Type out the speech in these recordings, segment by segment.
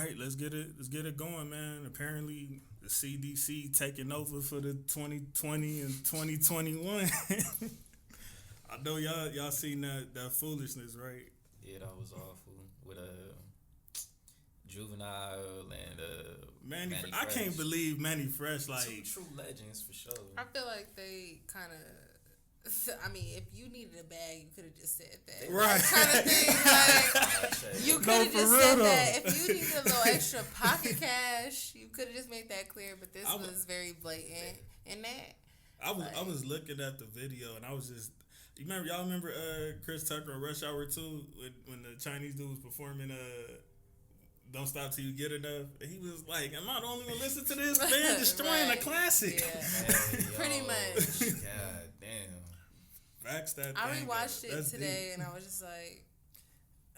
right, let's get it going, man. Apparently, the CDC taking over for the 2020 and 2021. I know y'all seen that foolishness, right? Yeah, that was awful with Juvenile and Manny Fresh. I can't believe Manny Fresh, like, two true legends for sure. I feel like they kind of. I mean, if you needed a bag, you could have just said that. Right. Kind of thing. Like, you could have just said that. If you needed a little extra pocket cash, you could have just made that clear. But this was very blatant in that. I was looking at the video and I was just. Y'all remember Chris Tucker on Rush Hour 2 when the Chinese dude was performing Don't Stop Till You Get Enough? And he was like, am I the only one listening to this? Man, destroying a classic. Yeah. Pretty much. God damn. Facts that I thing, rewatched it today deep. and I was just like,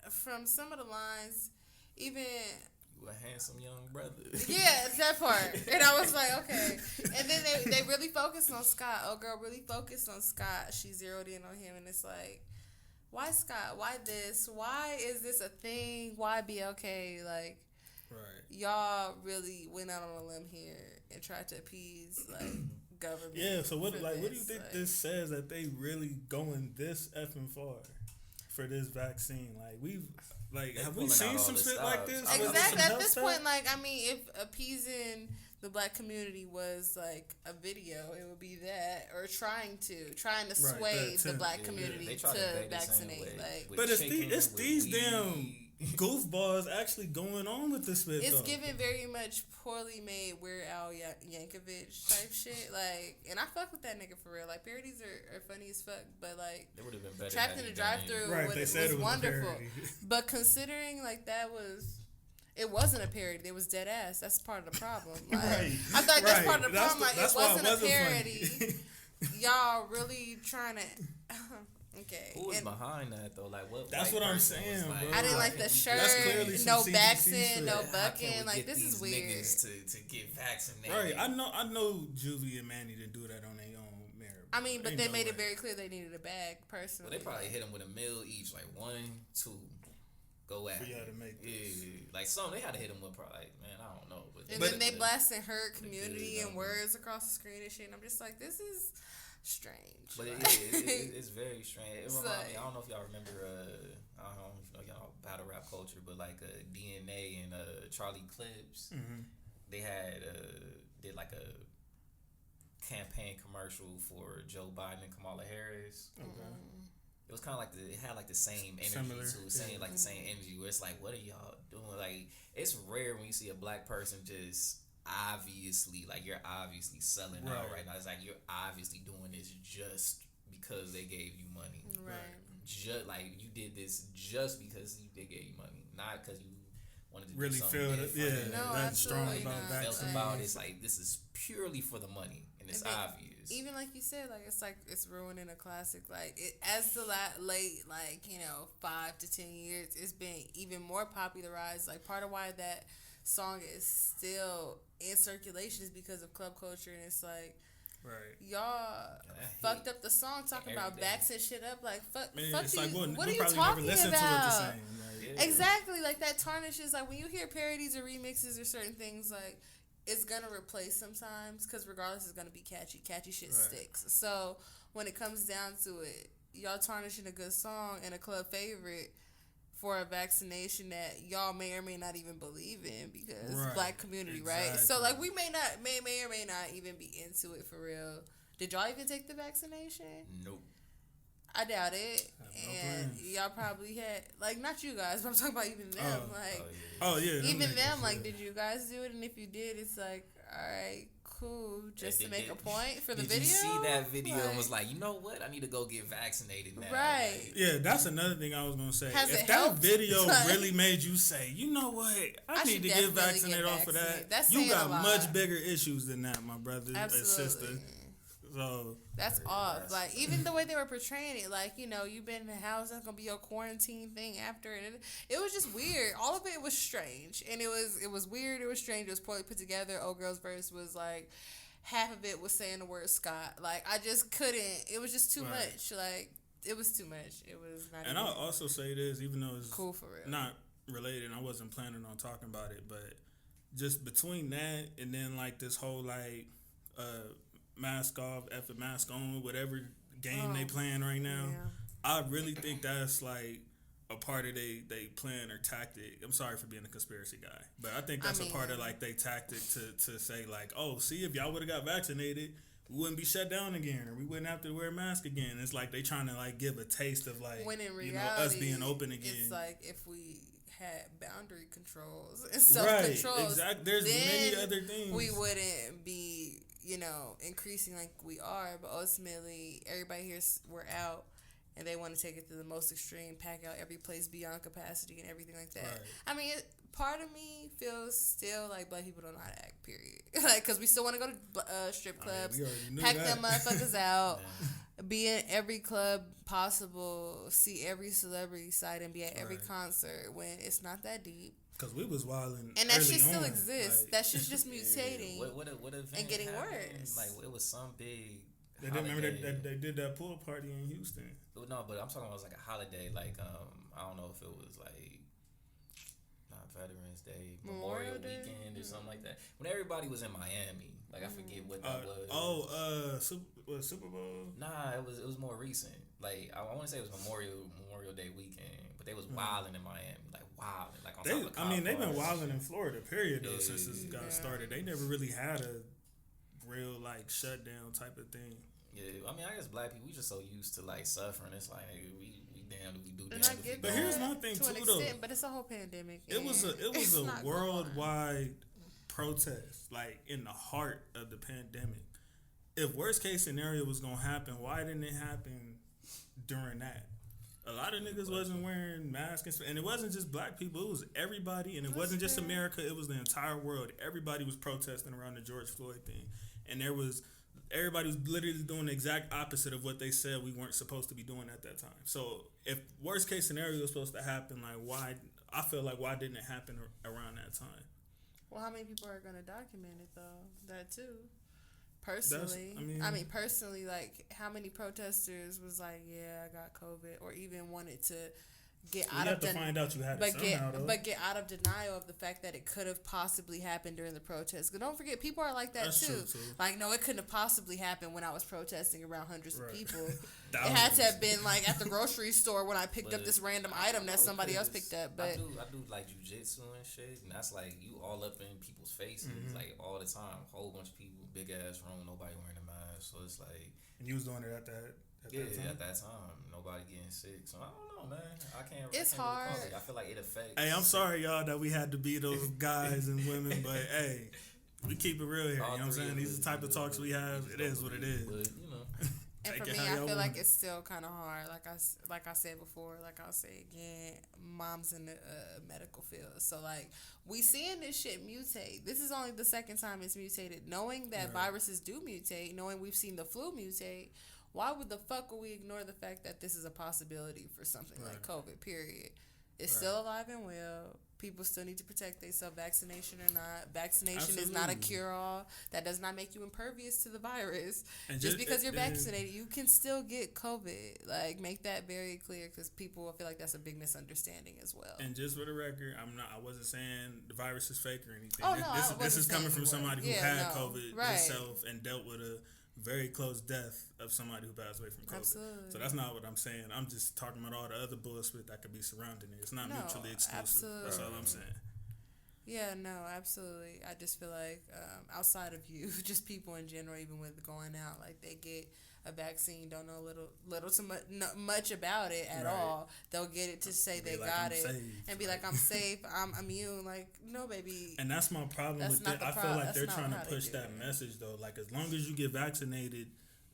from some of the lines, even... You a handsome young brother. Yeah, that part. And I was like, okay. And then they really focused on Scott. Oh, girl, really focused on Scott. She zeroed in on him, and it's like, why Scott? Why this? Why is this a thing? Why BLK? Like, right. Y'all really went out on a limb here and tried to appease, like, government. Yeah, so what do you think this says that they really going this effing far for this vaccine? Like, have we seen some shit like this? Exactly. At this point, like, I mean, if appeasing the black community was like a video, it would be that, or trying to sway the black community to vaccinate. Like, but it's these damn goofballs actually going on with this shit. It's giving very much poorly made Weird Al Yankovic type shit. Like, and I fuck with that nigga for real. Like, parodies are funny as fuck, but like, they would have been better. Trapped in the Drive-Thru was wonderful. But considering like it wasn't a parody. It was dead ass. That's part of the problem. Like, right. I thought that's part of the problem. Like, it wasn't a parody. Y'all really trying to. Okay. Who was behind that though? Like what? That's what I'm saying, bro. I didn't like the shirt. No vaccine, no bucking. Like, this is weird. To get vaccinated. Right. I know Juvie and Manny didn't do that on their own merit. I mean, but they made it very clear they needed a bag personally. Well, they probably hit them with $1 million each, like 1, 2. Go at it. To make this. Yeah. Like they had to hit them with probably, man, I don't know. And then they blasting her community and words across the screen and shit. And I'm just like, this is strange. But it's very strange. It reminds me, I don't know if y'all remember, I don't know if y'all battle rap culture, but like DNA and Charlie Clips, they had did like a campaign commercial for Joe Biden and Kamala Harris. Okay. It was kind of like it had like the same energy to it, like the same energy where it's like, what are y'all doing? Like, it's rare when you see a black person just obviously, like, you're obviously selling out right now. It's like you're obviously doing this just because they gave you money. Right. Just like you did this just because they gave you money, not because you wanted to really do something feel it. Yeah, no, that's strong about that. Felt about it's like this is purely for the money, and it's obvious. Even like you said, like it's ruining a classic. Like, it, as the late 5 to 10 years, it's been even more popularized. Like, part of why that song is still in circulation is because of club culture, and it's like, y'all fucked up the song talking about backs and shit up. Like, fuck you. Like, what are you talking about? Exactly. Like, that tarnishes. Like, when you hear parodies or remixes or certain things, like, it's gonna replace sometimes, because regardless, it's gonna be catchy. Catchy shit sticks. So when it comes down to it, y'all tarnishing a good song and a club favorite for a vaccination that y'all may or may not even believe in, because black community, right? So like, we may or may not even be into it for real. Did y'all even take the vaccination? Nope. I doubt it. And y'all probably had, like, not you guys, but I'm talking about even them. Even them, like, did you guys do it? And if you did, it's like, all right, cool, just to make a point for the video. Did you see that video and was like, you know what? I need to go get vaccinated now. Right. Like, yeah, that's another thing I was going to say. If that helped? video really made you say, you know what? I need to get vaccinated off of that. You got much bigger issues than that, my brother and sister. So that's off. Like, even the way they were portraying it, like, you've been in the house, that's gonna be your quarantine thing after, and it was just weird. All of it was strange, and it was weird. It was strange. It was poorly put together. Old Girl's verse was like, half of it was saying the word Scott. Like, I just couldn't. It was just too much. Like, it was too much. It was not. And I'll also say this, even though it's cool for real, not related. I wasn't planning on talking about it, but just between that and then like this whole like mask off, effing mask on, whatever game they playing right now, I really think that's like a part of they plan or tactic. I'm sorry for being a conspiracy guy, but I think that's a part of like they tactic to say like, oh, see, if y'all would have got vaccinated, we wouldn't be shut down again, or we wouldn't have to wear a mask again. It's like they trying to like give a taste of like, when in reality, you know, us being open again. It's like if we had boundary controls and self-controls, right? Exactly. There's many other things. We wouldn't be, you know, increasing like we are. But ultimately, everybody here, we're out, and they want to take it to the most extreme, pack out every place beyond capacity and everything like that. Right. I mean, part of me feels still like black people don't know how to act, period. Like, because we still want to go to strip clubs, pack them motherfuckers out, be in every club possible, see every celebrity site, and be at every concert when it's not that deep. Because we was wilding, and that shit still exists. Like, that shit's just mutating what and getting worse. Like, it was some big. They didn't remember that they did that pool party in Houston. No, but I'm talking about it was like a holiday. Like, I don't know if it was like not Veterans Day, Memorial Weekend, or something like that. When everybody was in Miami, like I forget what that was. Super Bowl? Nah, it was more recent. Like I want to say it was Memorial Day weekend, but they was wilding in Miami, like wilding, like on top of they've been wilding in Florida, period, though, since this got started. They never really had a real like shutdown type of thing. Yeah, I mean, I guess black people, we just so used to like suffering. It's like, hey, we damned if we do, damned if we don't. But here's my thing to an too, extent, though. but it's a whole pandemic. It was a worldwide protest, like in the heart of the pandemic. If worst case scenario was gonna happen, why didn't it happen during that? A lot of niggas wasn't wearing masks, and it wasn't just black people. It was everybody, and it wasn't just America. It was the entire world. Everybody was protesting around the George Floyd thing, and everybody was literally doing the exact opposite of what they said we weren't supposed to be doing at that time. So if worst case scenario was supposed to happen, like why didn't it happen around that time? Well, how many people are going to document it though? That too. Personally, personally, like how many protesters was like, yeah, I got COVID, or even wanted to get out of find out you had it somehow, but get out of denial of the fact that it could have possibly happened during the protest. Because don't forget, people are like that. That's too. Like, no, it couldn't have possibly happened when I was protesting around hundreds of people. It had to have been like at the grocery store when I picked up this random item that somebody else picked up. But I do like jujitsu and shit, and that's like you all up in people's faces like all the time. A whole bunch of people, big ass room, nobody wearing a mask. So it's like, and you was doing it at that. At that time, nobody getting sick. So I don't know, man. It's hard. I feel like it affects. Hey, I'm sorry, y'all, that we had to be those guys and women, but hey, we keep it real here. You know what I'm saying? These are the type of talks we have. It is what it is. But, you know. And for me, I feel like it's still kind of hard. Like I said before, like I'll say again, mom's in the medical field. So, like, we seeing this shit mutate. This is only the second time it's mutated. Knowing that viruses do mutate, knowing we've seen the flu mutate, why would the fuck would we ignore the fact that this is a possibility for something like COVID, period? It's still alive and well. People still need to protect themselves, vaccination or not. Vaccination is not a cure-all. That does not make you impervious to the virus. And just because you're vaccinated, you can still get COVID. Like, make that very clear, because people feel like that's a big misunderstanding as well. And just for the record, I wasn't saying the virus is fake or anything. Oh, no, this is coming from somebody who had COVID himself and dealt with a very close death of somebody who passed away from COVID. Absolutely. So that's not what I'm saying. I'm just talking about all the other bullshit that could be surrounding it. It's not mutually exclusive. Absolutely. That's all I'm saying. Yeah, no, absolutely. I just feel like outside of you, just people in general, even with going out, like they get a vaccine, don't know little to much about it at all. They'll get it to say they got it and be like, I'm safe, I'm immune. Like, no, baby. And that's my problem with it. I feel like they're trying to push that message, though. Like, as long as you get vaccinated,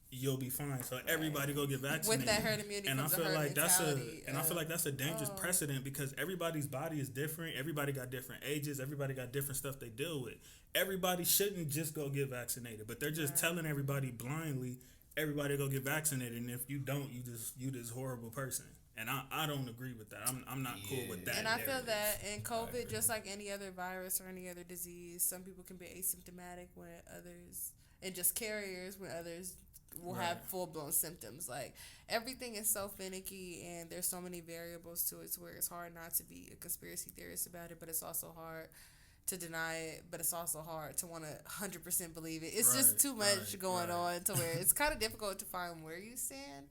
you'll be fine. So everybody go get vaccinated. With that herd immunity, and I feel like I feel like that's a dangerous precedent, because everybody's body is different. Everybody got different ages. Everybody got different stuff they deal with. Everybody shouldn't just go get vaccinated, but they're just telling everybody blindly, everybody go get vaccinated, and if you don't, you this horrible person. And I don't agree with that. I'm not cool with that. And I feel that in COVID, just like any other virus or any other disease, some people can be asymptomatic when others, and just carriers when others will right. have full blown symptoms. Like everything is so finicky, and there's so many variables to it, to where it's hard not to be a conspiracy theorist about it, but it's also hard to deny it, but it's also hard to want to 100% believe it. It's right, just too much going right. on to where it's kind of difficult to find where you stand.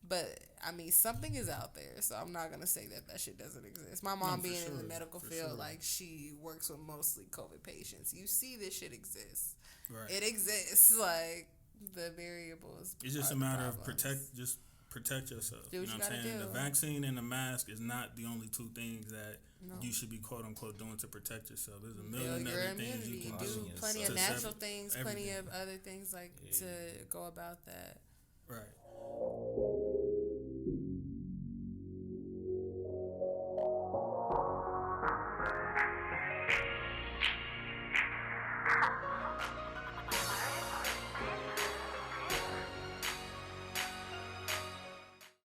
But I mean, something is out there, so I'm not gonna say that shit doesn't exist. My mom being in the medical field, like she works with mostly COVID patients. You see, this shit exists. Right. It exists. Like the variables. It's just a matter of protect yourself. Do what you know you what I'm gotta saying? do. The vaccine and the mask is not the only two things that you should be quote unquote doing to protect yourself. There's a million other things you can do. Plenty of natural things, plenty everything. of other things like to go about that. Right.